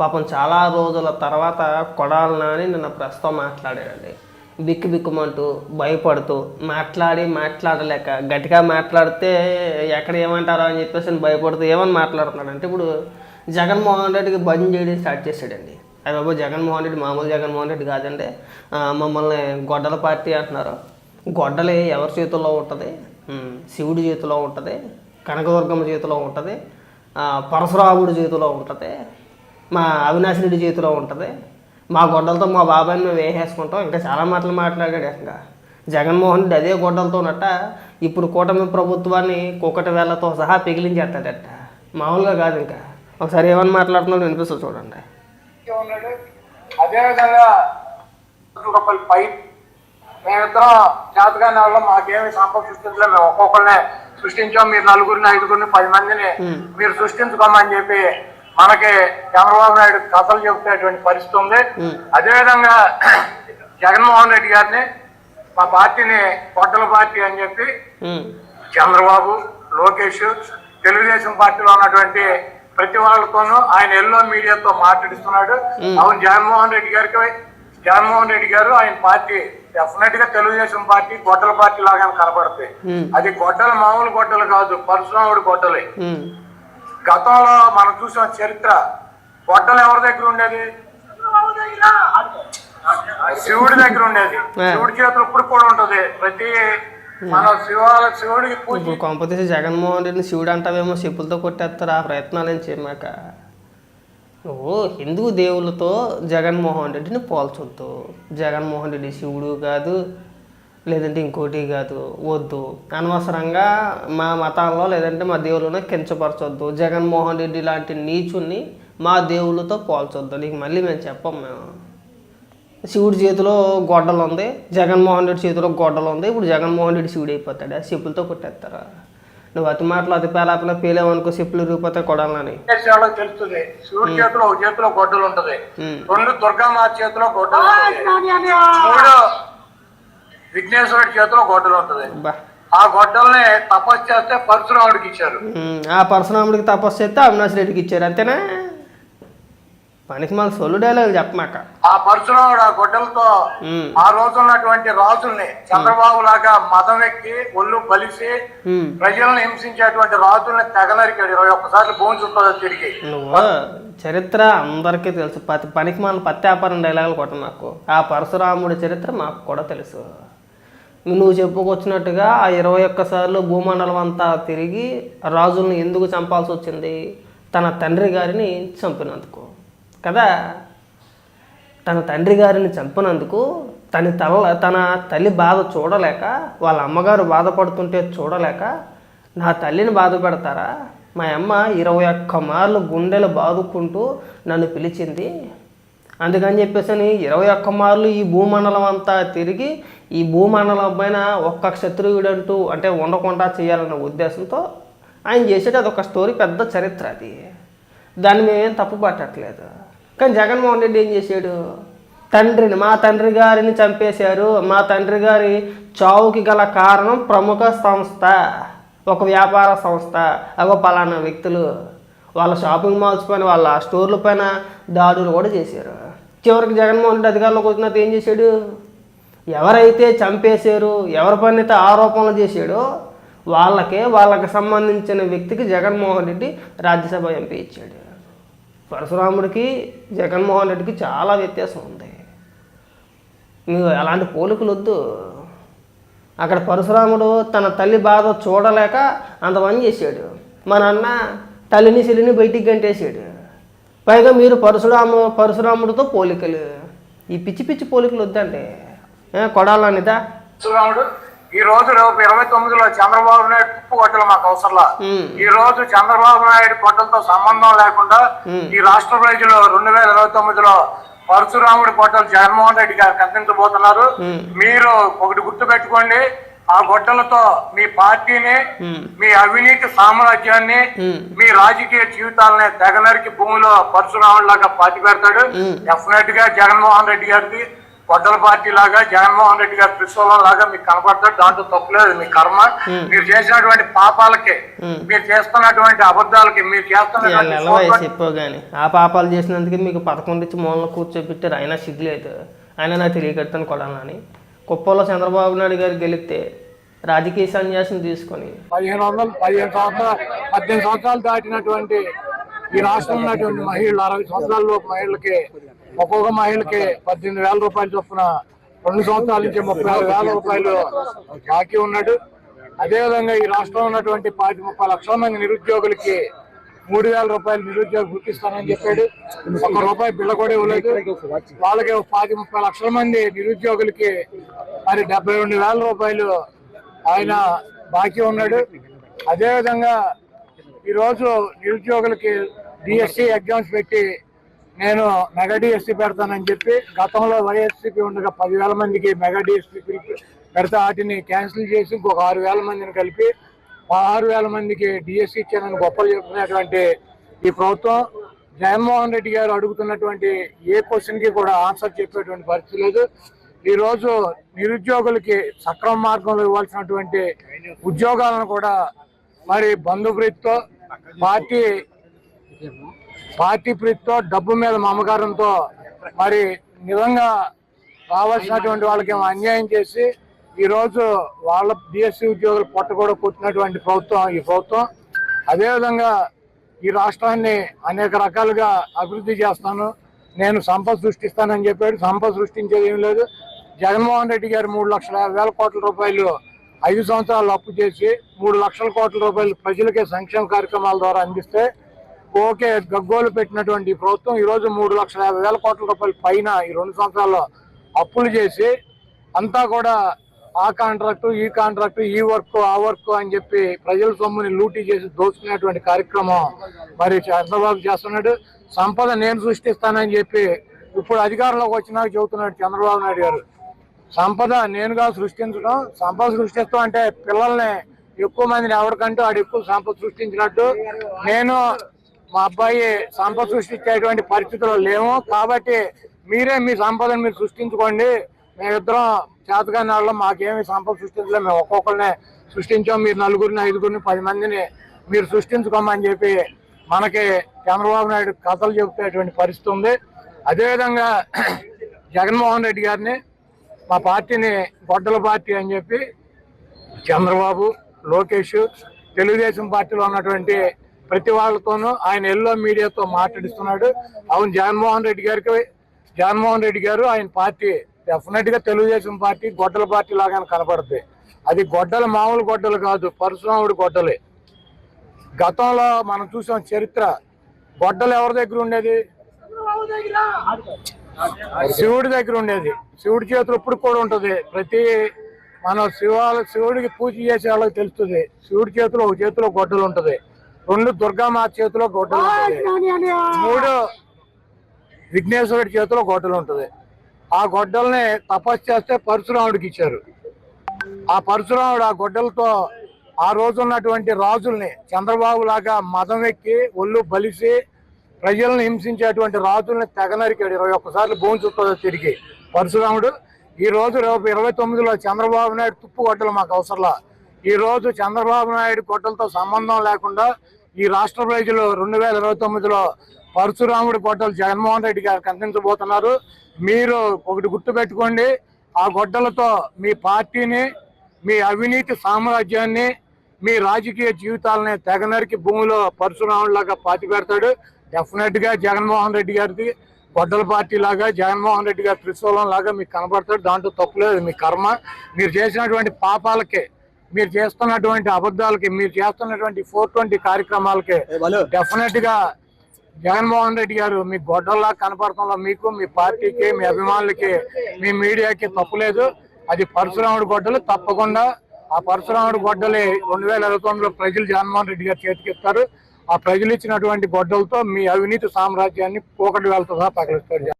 పాపం చాలా రోజుల తర్వాత కొడాలి నాని నిన్న ప్రస్తుతం మాట్లాడాడండి. బిక్కు బిక్కుమంటూ భయపడుతూ మాట్లాడలేక గట్టిగా మాట్లాడితే ఎక్కడ ఏమంటారో అని చెప్పేసి భయపడుతూ ఏమని మాట్లాడుతున్నాడు అంటే, ఇప్పుడు జగన్మోహన్ రెడ్డికి భజన చేయడం స్టార్ట్ చేశాడండి. అది బాబు జగన్మోహన్ రెడ్డి మామూలు జగన్మోహన్ రెడ్డి కాదండి, మమ్మల్ని గొడ్డల పార్టీ అంటున్నారు. గొడ్డలి ఎవరి చేతుల్లో ఉంటుంది? శివుడి చేతిలో ఉంటుంది, కనకదుర్గమ్మ చేతిలో ఉంటుంది, పరశురాముడి చేతిలో ఉంటుంది, మా అవినాష్ రెడ్డి చేతిలో ఉంటుంది. మా గొడ్డలతో మా బాబాయిని మేము వేసేసుకుంటాం. ఇంకా చాలా మాటలు మాట్లాడాడు. ఇంకా జగన్మోహన్ రెడ్డి అదే గొడ్డలతోనట ఇప్పుడు కూటమి ప్రభుత్వాన్ని కుక్కటి వేళ్లతో సహా పిగిలించేస్తాడట. మామూలుగా కాదు. ఇంకా ఒకసారి ఏమని మాట్లాడుతున్నాడు వినిపిస్తుంది చూడండి. అదేవిధంగా మేమిద్దరం జాతకాన్ని వల్ల మాకేమి సంపద సృష్టించలేదు. మేము ఒక్కొక్కరిని సృష్టించాం. మీరు నలుగురిని, ఐదుగురిని, 10 మందిని మీరు సృష్టించుకోమని చెప్పి మనకి చంద్రబాబు నాయుడు కథలు చెబుతున్నటువంటి పరిస్థితి ఉంది. అదేవిధంగా జగన్మోహన్ రెడ్డి గారిని మా పార్టీని గొడ్డల పార్టీ అని చెప్పి చంద్రబాబు, లోకేష్, తెలుగుదేశం పార్టీలో ఉన్నటువంటి ప్రతి వాళ్ళతోనూ ఆయన ఎల్లో మీడియాతో మాట్లాడిస్తున్నాడు. అవును, జగన్మోహన్ రెడ్డి గారు ఆయన పార్టీ డెఫినెట్ గా తెలుగుదేశం పార్టీ గొడ్డల పార్టీ లాగా కనబడుతుంది. అది గొడ్డలు మామూలు గొడ్డలు కాదు, పరశురాముడి గొడ్డలే. గతంలో మనం చూసిన చరిత్ర, గొడ్డలు ఎవరి దగ్గర ఉండేది? శివుడి దగ్గర ఉండేది. శివుడి చేతులు ఇప్పుడు కూడా ఉంటది. ప్రతి మన శివుడికి ఇప్పుడు కొంపతీసి జగన్మోహన్ రెడ్డిని శివుడు అంటావేమో, చెప్పులతో కొట్టేస్తారు. ఆ ప్రయత్నాలు ఏం చేయమాక. నువ్వు హిందూ దేవుళ్ళతో జగన్మోహన్ రెడ్డిని పోల్చొద్దు. జగన్మోహన్ రెడ్డి శివుడు కాదు, లేదంటే ఇంకోటి కాదు. వద్దు, అనవసరంగా మా మతాల్లో లేదంటే మా దేవుళ్ళను కించపరచొద్దు. జగన్మోహన్ రెడ్డి లాంటి నీచుని మా దేవుళ్ళతో పోల్చొద్దు. నీకు మళ్ళీ మేము చెప్పం. మేము శివుడి చేతిలో గొడ్డలు ఉంది, జగన్మోహన్ రెడ్డి చేతిలో గొడ్డలు ఉంది. ఇప్పుడు జగన్మోహన్ రెడ్డి శివుడు అయిపోతాడు. ఆ చెప్పులతో కొట్టేస్తారా? నువ్వు అతి మాటలు అతి పేలాపిన పేలేవనుకో, చెప్పులు రూపాయి కొడాలని తెలుస్తుంది. శివుడి చేతిలో ఒక చేతిలో గొడ్డలు ఉంటది, 2 దుర్గామాత చేతిలో గొడ్డలు ఉంటుంది, 3 విఘ్నేశ్వరుడి చేతిలో గొడ్డలు ఉంటుంది. ఆ గొడ్డల్ని తపస్సు చేస్తే పరశురాముడికి ఇచ్చారు. ఆ పరశురాముడికి తపస్సు చేస్తే అవినాష్ రెడ్డికి ఇచ్చారు. అంతేనా? పనికి మన సొల్లు డైలాగ్ చెప్పమాక. ఆ పరశురాముడు ఆ గొడ్డలతో ఆ రోజు ఉన్నటువంటి రాజుల్ని, చంద్రబాబు లాగా మతం ఎక్కి ఒళ్ళు బలిసి ప్రజలను హింసించేటువంటి రాజుల్ని తెగనరికాడు. 21 సార్లు భూమి చుట్టూ తిరిగి. నువ్వు చరిత్ర అందరికీ తెలుసు. పనికి మన పత్యాపారం డైలాగులు కొట్ట నాకు. ఆ పరశురాముడి చరిత్ర మాకు కూడా తెలుసు. నువ్వు చెప్పుకొచ్చినట్టుగా ఆ 21 సార్లు భూమండలం అంతా తిరిగి రాజుల్ని ఎందుకు చంపాల్సి వచ్చింది? తన తండ్రి గారిని చంపినందుకు కదా. తన తండ్రి గారిని చంపినందుకు తన తల్లి బాధ చూడలేక, వాళ్ళ అమ్మగారు బాధపడుతుంటే చూడలేక, నా తల్లిని బాధ పెడతారా? మా అమ్మ 21 మార్లు గుండెలు బాదుకుంటూ నన్ను పిలిచింది. అందుకని చెప్పేసి 21 మార్లు ఈ భూమండలం అంతా తిరిగి ఈ భూమండలం పైన ఒక్క క్షత్రియుడు అంటూ అంటే ఉండకుండా చేయాలన్న ఉద్దేశంతో ఆయన చేసేది అదొక స్టోరీ, పెద్ద చరిత్ర అది. దాన్ని మేమేం తప్పు పట్టట్లేదు. కానీ జగన్మోహన్ రెడ్డి ఏం చేశాడు? మా తండ్రి గారిని చంపేశారు. మా తండ్రి గారి చావుకి గల కారణం ప్రముఖ సంస్థ, ఒక వ్యాపార సంస్థ, అగో పలానా వ్యక్తులు వాళ్ళ షాపింగ్ మాల్స్ పైన, వాళ్ళ స్టోర్ల పైన దాడులు కూడా చేశారు. చివరికి జగన్మోహన్ రెడ్డి అధికారంలోకి వచ్చినంత ఏం చేశాడు? ఎవరైతే చంపేశారు, ఎవరిపైన అయితే ఆరోపణలు చేశాడో వాళ్ళకి సంబంధించిన వ్యక్తికి జగన్మోహన్ రెడ్డి రాజ్యసభ ఎంపీ ఇచ్చాడు. పరశురాముడికి జగన్మోహన్ రెడ్డికి చాలా వ్యత్యాసం ఉంది. నువ్వు అలాంటి పోలికలు వద్దు. అక్కడ పరశురాముడు తన తల్లి బాధ చూడలేక అంతమంది చేశాడు. మా నాన్న తల్లిని చెల్లిని బయటికి గంటేసాడు. పైగా మీరు పరశురాముడితో పోలికలు, ఈ పిచ్చి పిచ్చి పోలికలు వద్దంటే కొడాలనిదా? పరశురాముడు ఈ రోజు 29లో చంద్రబాబు నాయుడు తుప్పు గొడ్డలు మాకు అవసరంలా. ఈ రోజు చంద్రబాబు నాయుడు గొడ్డలతో సంబంధం లేకుండా ఈ రాష్ట్ర ప్రజలు 2029లో పరశురాముడి గొడ్డలు జగన్మోహన్ రెడ్డి గారికి అందించబోతున్నారు. మీరు ఒకటి గుర్తు పెట్టుకోండి, ఆ గొడ్డలతో మీ పార్టీని, మీ అవినీతి సామ్రాజ్యాన్ని, మీ రాజకీయ జీవితాలని తెగనరికి భూమిలో పరశురాముడి లాగా పాతి పెడతాడు. డెఫినెట్ గా జగన్మోహన్ రెడ్డి గారికి గొడ్డల పార్టీ లాగా జగన్మోహన్ రెడ్డి గారి త్రిశూలం లాగా మీకు కనపడతాడు. దాంట్లో తప్పులేదు, మీ కర్మ. మీరు చేసినటువంటి పాపాలకి, మీరు చేస్తున్నటువంటి అబద్ధాలకి, మీరు చేస్తున్నటువంటి చెప్పు కానీ ఆ పాపాలు చేసినందుకు మీకు 11 ఇచ్చి మూలలో కూర్చోబెట్టారు. అయినా సిగ్గులేదు, ఆయన నాకు తెలియకడతాను కూడా అని. కుప్పంలో చంద్రబాబు నాయుడు గారు గెలిస్తే రాజకీయ సన్యాసం తీసుకొని 18 సంవత్సరాలు దాటినటువంటి ఈ రాష్ట్రంలో ఉన్నటువంటి మహిళలు, 60 సంవత్సరాల మహిళలకి, ఒక్కొక్క మహిళకి 18,000 రూపాయలు చొప్పున 2 సంవత్సరాల నుంచి 36,000 రూపాయలు బాకీ ఉన్నాడు. అదేవిధంగా ఈ రాష్ట్రంలో ఉన్నటువంటి 30 లక్షల మంది నిరుద్యోగులకి 3,000 రూపాయలు నిరుద్యోగ గుర్తిస్తానని చెప్పాడు. 1 రూపాయి బిళ్ళ కూడా ఇవ్వలేదు. వాళ్ళకి 30 లక్షల మంది నిరుద్యోగులకి మరి 72,000 రూపాయలు ఆయన బాకీ ఉన్నాడు. అదేవిధంగా ఈరోజు నిరుద్యోగులకి డిఎస్సి ఎగ్జామ్స్ పెట్టి నేను మెగా డిఎస్సి పెడతానని చెప్పి గతంలో వైఎస్సీపీ ఉండగా 10,000 మందికి మెగా డిఎస్సి పెడితే వాటిని క్యాన్సిల్ చేసి ఇంకొక 6,000 మందిని కలిపి 16,000 మందికి డిఎస్సి ఇచ్చానని గొప్పలు చెప్తున్నటువంటి ఈ ప్రభుత్వం జగన్మోహన్ రెడ్డి గారు అడుగుతున్నటువంటి ఏ క్వశ్చన్కి కూడా ఆన్సర్ చెప్పేటువంటి పరిస్థితి లేదు. ఈరోజు నిరుద్యోగులకి సక్రమ మార్గంలో ఇవ్వాల్సినటువంటి ఉద్యోగాలను కూడా మరి బంధుప్రీతితో, పార్టీ ప్రీతితో, డబ్బు మీద మమకారంతో మరి నిజంగా రావాల్సినటువంటి వాళ్ళకి అన్యాయం చేసి ఈరోజు వాళ్ళ డిఎస్సి ఉద్యోగులు పొట్ట కూడా కొట్టినటువంటి ప్రభుత్వం ఈ ప్రభుత్వం. అదేవిధంగా ఈ రాష్ట్రాన్ని అనేక రకాలుగా అభివృద్ధి చేస్తాను, నేను సంపద సృష్టిస్తానని చెప్పాడు. సంపద సృష్టించేది ఏం లేదు. జగన్మోహన్ రెడ్డి గారు 3,50,000 కోట్ల రూపాయలు 5 సంవత్సరాలు అప్పు చేసి 3 లక్షల కోట్ల రూపాయలు ప్రజలకే సంక్షేమ కార్యక్రమాల ద్వారా అందిస్తే ఓకే గగ్గోలు పెట్టినటువంటి ప్రభుత్వం ఈరోజు 3,50,000 కోట్ల రూపాయల పైన ఈ 2 సంవత్సరాల్లో అప్పులు చేసి అంతా కూడా ఆ కాంట్రాక్టు, ఈ కాంట్రాక్టు, ఈ వర్క్, ఆ వర్క్ అని చెప్పి ప్రజల సొమ్ముని లూటీ చేసి దోచుకునేటువంటి కార్యక్రమం మరి చంద్రబాబు చేస్తున్నాడు. సంపద నేను సృష్టిస్తానని చెప్పి ఇప్పుడు అధికారంలోకి వచ్చినాక చెబుతున్నాడు చంద్రబాబు నాయుడు గారు. సంపద నేనుగా సృష్టించడం, సంపద సృష్టిస్తాం అంటే పిల్లల్ని ఎక్కువ మందిని ఎవరికంటూ ఆడు ఎక్కువ సంపద సృష్టించినట్టు. నేను మా అబ్బాయి సంపద సృష్టించేటువంటి పరిస్థితుల్లో లేము కాబట్టి మీరే మీ సంపదను మీరు సృష్టించుకోండి, మేమిద్దరం చేతగాని వాళ్ళం, మాకేమి సంపద సృష్టించలేదు, మేము ఒక్కొక్కరినే సృష్టించాం, మీరు 4, 5, 10 మందిని మీరు సృష్టించుకోమని చెప్పి మనకి చంద్రబాబు నాయుడు కథలు చెబుతున్నటువంటి పరిస్థితి ఉంది. అదేవిధంగా జగన్మోహన్ రెడ్డి గారిని మా పార్టీని గొడ్డల పార్టీ అని చెప్పి చంద్రబాబు, లోకేష్, తెలుగుదేశం పార్టీలో ఉన్నటువంటి ప్రతి వాళ్ళతోనూ ఆయన ఎల్లో మీడియాతో మాట్లాడిస్తున్నాడు. అవును, జగన్మోహన్ రెడ్డి గారు ఆయన పార్టీ డెఫినెట్ గా తెలుగుదేశం పార్టీ గొడ్డల పార్టీ లాగానే కనపడుతుంది. అది గొడ్డలు మామూలు గొడ్డలు కాదు, పరశురాముడి గొడ్డలే. గతంలో మనం చూసాం చరిత్ర, గొడ్డలు ఎవరి దగ్గర ఉండేది? శివుడి దగ్గర ఉండేది. శివుడి చేతులు ఇప్పుడు కూడా ఉంటుంది. ప్రతి మనం శివుడికి పూజ చేసే వాళ్ళకి తెలుస్తుంది, శివుడి చేతిలో ఒక చేతిలో గొడ్డలు ఉంటుంది, 2 దుర్గామాత చేతిలో గొడ్డలు ఉంటుంది, 3 విఘ్నేశ్వరుడి చేతిలో గొడ్డలు ఉంటుంది. ఆ గొడ్డల్ని తపస్సు చేస్తే పరశురాముడికి ఇచ్చారు. ఆ పరశురాముడు ఆ గొడ్డలతో ఆ రోజు ఉన్నటువంటి రాజుల్ని చంద్రబాబు లాగా మదం ఎక్కి ఒళ్ళు బలిసి ప్రజలను హింసించేటువంటి రాజుల్ని తెగనరికాడు. 21 సార్లు భూమి చుట్టూ తిరిగి పరశురాముడు. ఈ రోజు 29లో చంద్రబాబు నాయుడు తుప్పు గొడ్డలు మాకు అవసరంలా. ఈ రోజు చంద్రబాబు నాయుడు గొడ్డలతో సంబంధం లేకుండా ఈ రాష్ట్ర ప్రజలు 2029లో పరశురాముడి గొడ్డలు జగన్మోహన్ రెడ్డి గారికి అందించబోతున్నారు. మీరు ఒకటి గుర్తు పెట్టుకోండి, ఆ గొడ్డలతో మీ పార్టీని, మీ అవినీతి సామ్రాజ్యాన్ని, మీ రాజకీయ జీవితాలని తెగనరికి భూమిలో పరశురాముడిలాగా పాతి పెడతాడు. డెఫినెట్ గా జగన్మోహన్ రెడ్డి గారిది గొడ్డల పార్టీ లాగా, జగన్మోహన్ రెడ్డి గారి త్రిశూలం లాగా మీకు కనపడతాడు. దాంట్లో తప్పులేదు, మీ కర్మ. మీరు చేసినటువంటి పాపాలకి, మీరు చేస్తున్నటువంటి అబద్ధాలకి, మీరు చేస్తున్నటువంటి 420 కార్యక్రమాలకి డెఫినెట్ గా జగన్మోహన్ రెడ్డి గారు మీ గొడ్డల్లా కనపడటంలో మీకు, మీ పార్టీకి, మీ అభిమానులకి, మీ మీడియాకి తప్పులేదు. అది పరశురాముడి గొడ్డలు. తప్పకుండా ఆ పరశురాముడి గొడ్డలి 2029లో ప్రజలు జగన్మోహన్ రెడ్డి గారు చేతికిస్తారు. ఆ ప్రజలు ఇచ్చినటువంటి గొడ్డలతో మీ అవినీతి సామ్రాజ్యాన్ని పోకటి వెళ్తుందా పగలిస్తారు.